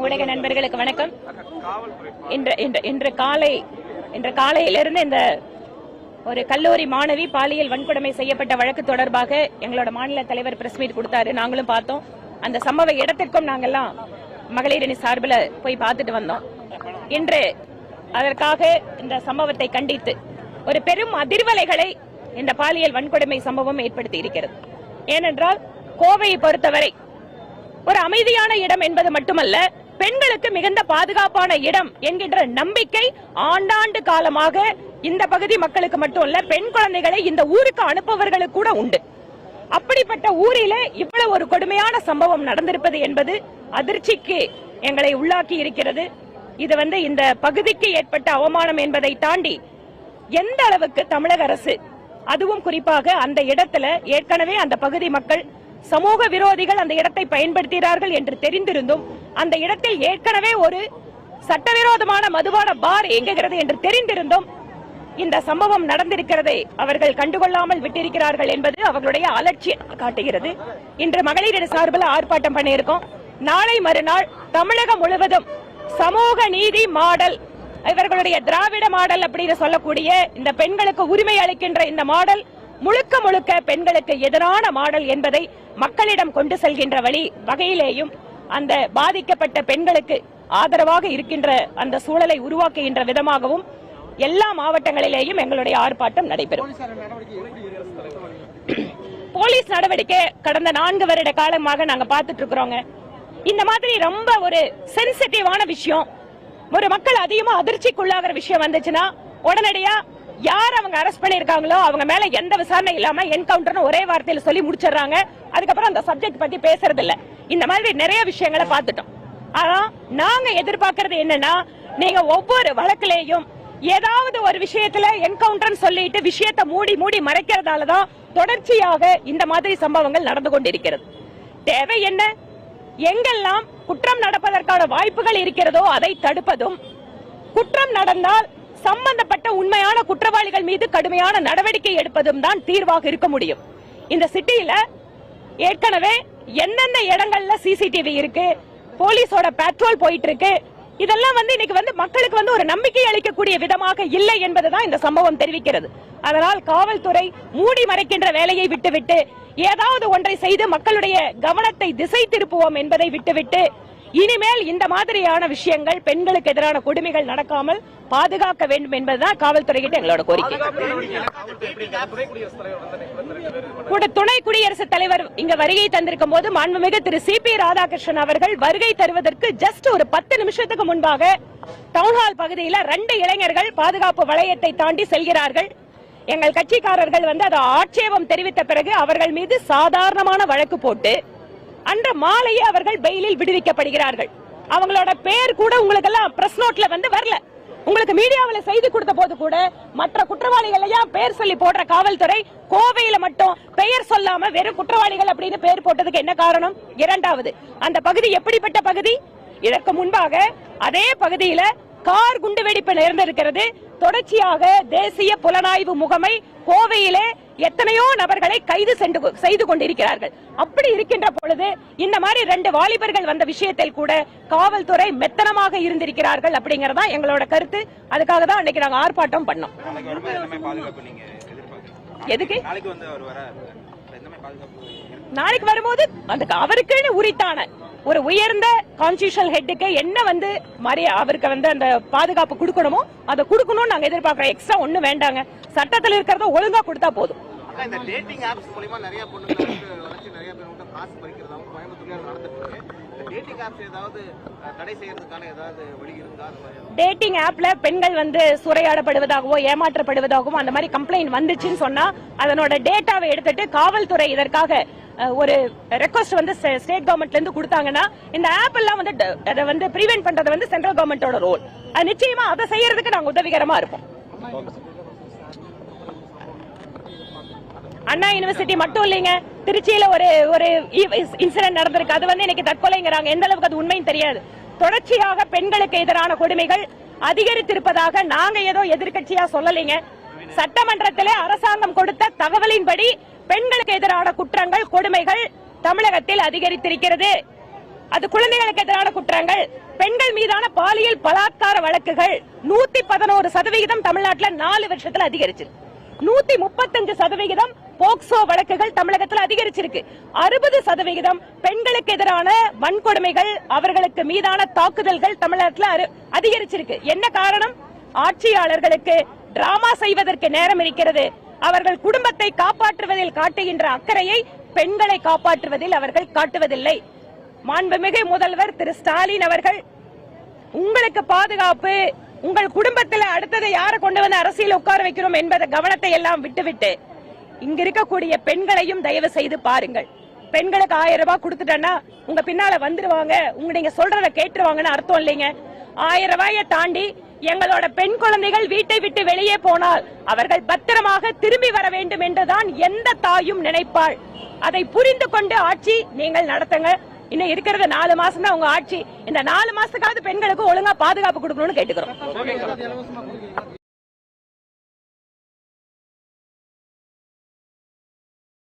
ஊடக நண்பர்களுக்கு வணக்கம். இன்று காலையிலிருந்து இந்த ஒரு கல்லூரி மாணவி பாலியல் வன்கொடுமை செய்யப்பட்ட வழக்கு தொடர்பாக எங்களோட மாநில தலைவர் பிரஸ் மீட் கொடுத்தாரு. நாங்களும் பார்த்தோம். அந்த சம்பவ இடத்திற்கும் நாங்கெல்லாம் மகளிரணி சார்பில் போய் பார்த்துட்டு வந்தோம். இன்று அதற்காக இந்த சம்பவத்தை கண்டித்து ஒரு பெரும் அதிர்வலைகளை இந்த பாலியல் வன்கொடுமை சம்பவம் ஏற்படுத்தி இருக்கிறது. ஏனென்றால் கோவையை பொறுத்தவரை ஒரு அமைதியான இடம் என்பது மட்டுமல்ல, பெண்களுக்கு மிகுந்த பாதுகாப்பான இடம் என்கின்ற நம்பிக்கை ஆண்டாண்டு காலமாக இந்த பகுதி மக்களுக்கு மட்டும் இல்ல, பெண் குழந்தைகளை இந்த ஊருக்கு அனுப்புபவர்களுக்கு கூட உண்டு. அப்படிப்பட்ட ஊரிலே இவ்வளவு ஒரு கொடுமையான சம்பவம் நடந்திருப்பது என்பது அதிர்ச்சிக்கு எங்களை உள்ளாக்கி இருக்கிறது. இது இந்த பகுதிக்கு ஏற்பட்ட அவமானம் என்பதை தாண்டி எந்த அளவுக்கு தமிழக அரசு, அதுவும் குறிப்பாக அந்த இடத்துல ஏற்கனவே அந்த பகுதி மக்கள் சமூக விரோதிகள் அந்த இடத்தை பயன்படுத்துகிறார்கள் என்று தெரிந்திருந்தும், அந்த இடத்தில் ஏற்கனவே ஒரு சட்டவிரோதமான மதுபான பார் இயங்குகிறது என்று தெரிந்திருந்தும் இந்த சம்பவம் நடந்திருக்கிறதை அவர்கள் கண்டுகொள்ளாமல் விட்டிருக்கிறார்கள் என்பது அவர்களுடைய அலட்சியம் காட்டுகிறது. இன்று மகளிர் சார்பில் ஆர்ப்பாட்டம் பண்ணியிருக்கோம். நாளை மறுநாள் தமிழகம் முழுவதும் சமூக நீதி மாடல், இவர்களுடைய திராவிட மாடல் அப்படின்னு சொல்லக்கூடிய இந்த பெண்களுக்கு உரிமை அளிக்கின்ற இந்த மாடல் முழுக்க முழுக்க பெண்களுக்கு எதிரான மாடல் என்பதை மக்களிடம் கொண்டு செல்கின்ற வகையிலேயும் அந்த பாதிக்கப்பட்ட பெண்களுக்கு ஆதரவாக இருக்கின்ற அந்த சூழலை உருவாக்குகின்ற விதமாகவும் எல்லா மாவட்டங்களிலேயும் எங்களுடைய ஆர்ப்பாட்டம் நடைபெறும். போலீஸ் நடவடிக்கை கடந்த 4 வருட காலமாக நாங்க பார்த்துட்டு இருக்கிறோங்க. இந்த மாதிரி ரொம்ப ஒரு சென்சிட்டிவான விஷயம், ஒரு மக்கள் அதிகமா அதிர்ச்சிக்குள்ளாகிற விஷயம் வந்துச்சுன்னா உடனடியா யார் அவங்க அரெஸ்ட் பண்ணிருக்காங்களோ அவங்க மேல எந்த விசாரணை இல்லாம என்கவுண்டர்னு ஒரே வார்த்தையில சொல்லி முடிச்சிடறாங்க. அதுக்கப்புறம் அந்த சப்ஜெக்ட் பத்தி பேசுறது இல்ல. இந்த மாதிரி நிறைய விஷயங்களை பார்த்துட்டோம். ஆனா நாங்க எதிர்பார்க்கறது என்னன்னா, நீங்க ஒவ்வொரு வழக்கிலேயும் ஏதாவது ஒரு விஷயத்துல என்கவுண்டர் சொல்லிட்டு விஷயத்தை மூடி மறைக்கிறதாலதான் தொடர்ச்சியாக இந்த மாதிரி சம்பவங்கள் நடந்து கொண்டிருக்கிறது. தேவை என்ன? எங்கெல்லாம் குற்றம் நடப்பதற்கான வாய்ப்புகள் இருக்கிறதோ அதை தடுப்பதும், குற்றம் நடந்தால் சம்பந்தப்பட்ட உண்மையான குற்றவாளிகள் மீது கடுமையான நடவடிக்கை எடுப்பதும் தான் தீர்வாக இருக்க முடியும். இந்த சிட்டியில ஏற்கனவே எந்தெந்த இடங்கள்ல சிசிடிவி இருக்கு, போலீஸோட பேட்ரோல் போயிட்டு இருக்கு, இதெல்லாம் இன்னைக்கு மக்களுக்கு ஒரு நம்பிக்கை அளிக்கக்கூடிய விதமாக இல்லை என்பதுதான் இந்த சம்பவம் தெரிவிக்கிறது. அதனால் காவல்துறை மூடி மறைக்கின்ற வேலையை விட்டுவிட்டு ஏதாவது ஒன்றை செய்து மக்களுடைய கவனத்தை திசை திருப்புவோம் என்பதை விட்டுவிட்டு இனிமேல் இந்த மாதிரியான விஷயங்கள், பெண்களுக்கு எதிரான கொடுமைகள் நடக்காமல் பாதுகாக்க வேண்டும் என்பதுதான் காவல்துறை கிட்ட எங்களோட கோரிக்கை. துணை குடியரசுத் தலைவர் இங்க வருகை தந்திருக்கும் போது மாண்புமிகு திரு சி.பி. ராதாகிருஷ்ணன் அவர்கள் வருகை தருவதற்கு ஜஸ்ட் ஒரு 10 நிமிஷத்துக்கு முன்பாக டவுன்ஹால் பகுதியில் 2 இளைஞர்கள் பாதுகாப்பு வளையத்தை தாண்டி செல்கிறார்கள். எங்கள் கட்சிக்காரர்கள் அதை ஆட்சேபம் தெரிவித்த பிறகு அவர்கள் மீது சாதாரணமான வழக்கு போட்டு அன்று மாலையே அவர்கள் பெயிலில் விடுவிக்கப்படுகிறார்கள். அவங்களோட பேர் கூட உங்களுக்கு எல்லாம் பிரஸ் நோட்ல வரல. உங்களுக்கு மீடியாவில் செய்தி கொடுத்த போது கூட மற்ற குற்றவாளிகள் பேர் சொல்லி போடுற காவல்துறை கோவையில மட்டும் பெயர் சொல்லாம வெறும் குற்றவாளிகள் அப்படின்னு பேர் போட்டதுக்கு என்ன காரணம்? இரண்டாவது, அந்த பகுதி எப்படிப்பட்ட பகுதி? இதற்கு முன்பாக அதே பகுதியில கார் குண்டுவெடிப்பு நேர்ந்திருக்கிறது. தொடர்ச்சியாக தேசிய புலனாய்வு முகமை கோவையிலே எத்தனையோ நபர்களை கைது செய்து கொண்டிருக்கிறார்கள். அப்படி இருக்கின்ற பொழுது இந்த மாதிரி 2 வாலிபர்கள் வந்த விஷயத்தில் கூட காவல்துறை மெத்தனமாக இருந்திருக்கிறார்கள் அப்படிங்கறதா எங்களோட கருத்து. அதுக்காக தான் அன்னைக்கு நாங்க ஆர்ப்பாட்டம் பண்ணோம். எதுக்கு நாளைக்கு வரும்போது அவருக்குன்னு உரித்தான ஒரு உயர்ந்த கான்ஸ்டிடியூஷனல் ஹெட்டுக்கு என்ன அவருக்கு அந்த பாதுகாப்பு கொடுக்கணுமோ அதை கொடுக்கணும்னு நாங்க எதிர்பார்க்கிறோம். எக்ஸ்ட்ரா ஒண்ணும் வேண்டாங்க. சட்டத்தில் இருக்கிறத ஒழுங்கா கொடுத்தா போதும். டேட்டிங் ஆப்ல பெண்கள் சூறையாடப்படுவதாகவோ ஏமாற்றப்படுவதாகவோ அந்த மாதிரி கம்ப்ளைண்ட் வந்துச்சுன்னு சொன்னா அதனோட டேட்டாவை எடுத்துட்டு காவல்துறை இதற்காக ஒரு ரெக்வெஸ்ட் ஸ்டேட் கவர்மெண்ட்ல இருந்து கொடுத்தாங்கன்னா இந்த ஆப் எல்லாம் அதை பிரிவென்ட் பண்றது சென்ட்ரல் கவர்மெண்டோட ரோல். அது நிச்சயமா அதை செய்யறதுக்கு நாங்க உதவிகரமா இருப்போம். அண்ணா யூனிவர்சிட்டி மட்டும் இல்லைங்க, திருச்சியில ஒரு இன்சிடென்ட் நடந்திருக்கு. அது இன்னைக்கு தற்கொலைங்கிறாங்க. எந்த அளவுக்கு அது உண்மைன்னு தெரியாது. தொடர்ச்சியாக பெண்களுக்கு எதிரான கொடுமைகள் அதிகரித்திருப்பதாக நாங்க ஏதோ எதிர்கட்சியா சொல்லலைங்க. சட்டமன்றத்திலே அரசாங்கம் கொடுத்த தகவலின்படி பெண்களுக்கு எதிரான குற்றங்கள், கொடுமைகள் தமிழகத்தில் அதிகரித்திருக்கிறது. அது குழந்தைகளுக்கு எதிரான குற்றங்கள், பெண்கள் மீதான பாலியல் பலாத்கார வழக்குகள் 111% தமிழ்நாட்டில் 4 வருஷத்துல அதிகரிச்சிருக்கு. 135% போக்சோ வழக்குகள் தமிழகத்தில் அதிகரிச்சிருக்கு. 60% பெண்களுக்கு எதிரான வன்கொடுமைகள், அவர்களுக்கு மீதான தாக்குதல்கள் தமிழகத்தில் அதிகரிச்சிருக்கு. என்ன காரணம்? ஆட்சியாளர்களுக்கு டிராமா செய்வதற்கு நேரம் இருக்கிறது. அவர்கள் குடும்பத்தை காப்பாற்றுவதில் காட்டுகின்ற அக்கறையை பெண்களை காப்பாற்றுவதில் அவர்கள் காட்டுவதில்லை. மாண்புமிகு முதல்வர் திரு ஸ்டாலின் அவர்கள், உங்களுக்கு பாதுகாப்பு, உங்கள் குடும்பத்தில் அடுத்ததை யாரை கொண்டு வந்து அரசியல் உட்கார வைக்கிறோம் என்பதை கவனத்தை எல்லாம் விட்டுவிட்டு இங்க இருக்கக்கூடிய பெண்களையும் தயவு செய்து பாருங்கள். பெண்களுக்கு 1000 ரூபாய் கொடுத்துட்டேன்னா உங்க பின்னால வந்துருவாங்க, நீங்க சொல்றத கேட்டுருவாங்கன்னு அர்த்தம் இல்லைங்க. 1000 ரூபாயை தாண்டி எங்களோட பெண் குழந்தைகள் வீட்டை விட்டு வெளியே போனால் அவர்கள் பத்திரமாக திரும்பி வர வேண்டும் என்றுதான் எந்த தாயும் நினைப்பாள். அதை புரிந்து கொண்டு ஆட்சி நீங்கள் நடத்துங்க. இன்னும் இருக்கிறது 4 மாசம் தான் உங்க ஆட்சி. இந்த 4 மாசத்துக்காவது பெண்களுக்கு ஒழுங்கா பாதுகாப்பு கொடுக்கணும்னு கேட்டுக்கிறோம்.